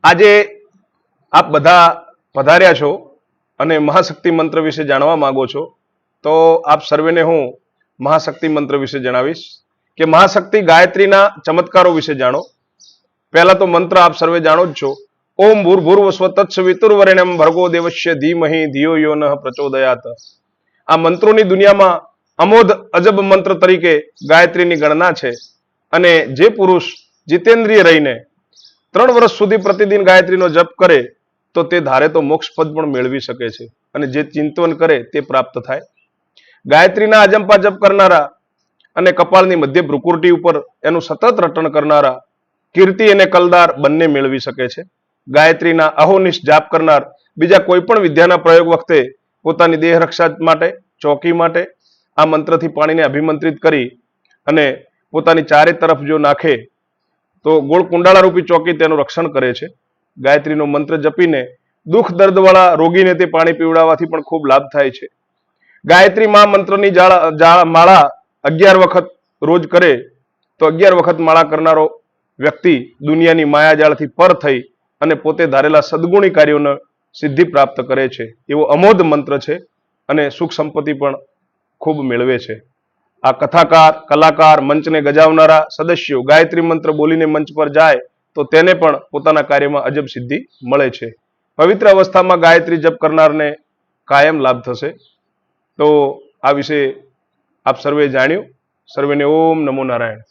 આજે આપ બધા પધાર્યા છો અને મહાશક્તિ મંત્ર વિશે જાણવા માંગો છો, તો આપ સર્વેને હું મહાશક્તિ મંત્ર વિશે જણાવીશ કે મહાશક્તિ ગાયત્રીના ચમત્કારો વિશે જાણો. પહેલા તો મંત્ર આપ સર્વે જાણો જ છો. ઓમ ભૂર્ભુવસ્વ તત્સવિતુર્વરેણ્યમ ભર્ગો દેવસ્ય ધીમહિ ધિયો યો નઃ પ્રચોદયાત. આ મંત્રોની દુનિયામાં અમોધ અજબ મંત્ર તરીકે ગાયત્રીની ગણના છે અને જે પુરુષ જીતેન્દ્રિય રહીને 3 વર્ષ સુધી પ્રતિદિન ગાયત્રીનો જપ કરે તો તે ધારે તો મોક્ષ પદ પણ મેળવી શકે છે અને જે ચિંતન કરે તે પ્રાપ્ત થાય. ગાયત્રીના અજંપા જપ કરનારા અને કપાળની મધ્ય ભ્રુકુટી ઉપર એનું સતત રટણ કરનારા કીર્તિ અને કલદાર બંને મેળવી શકે છે. ગાયત્રીના અહોનિશ જાપ કરનાર બીજા કોઈ પણ વિદ્યાના પ્રયોગ વખતે પોતાની દેહ રક્ષા માટે, ચોકી માટે આ મંત્રથી પાણીને અભિમંત્રિત કરી અને પોતાની ચારે તરફ જો નાખે તો ગોળ કુંડાળા રૂપી ચોકી તેનું રક્ષણ કરે છે. ગાયત્રીનો મંત્ર જપીને દુઃખ દર્દવાળા રોગીને તે પાણી પીવડાવવાથી પણ ખૂબ લાભ થાય છે. ગાયત્રી મહામંત્રની માળા 11 વખત રોજ કરે તો 11 વખત માળા કરનારો વ્યક્તિ દુનિયાની માયાજાળથી પર થઈ અને પોતે ધારેલા સદગુણી કાર્યોને સિદ્ધિ પ્રાપ્ત કરે છે. એવો અમોધ મંત્ર છે અને સુખ સંપત્તિ પણ ખૂબ મેળવે છે. આ કથાકાર, કલાકાર, મંચને ગજાવનારા સદસ્યો ગાયત્રી મંત્ર બોલીને મંચ પર જાય તો તેને પણ પોતાના કાર્યમાં અજબ સિદ્ધિ મળે છે. પવિત્ર અવસ્થામાં ગાયત્રી જપ કરનારને કાયમ લાભ થશે. તો આ વિશે આપ સર્વે જાણ્યું. સર્વેને ઓમ નમો નારાયણ.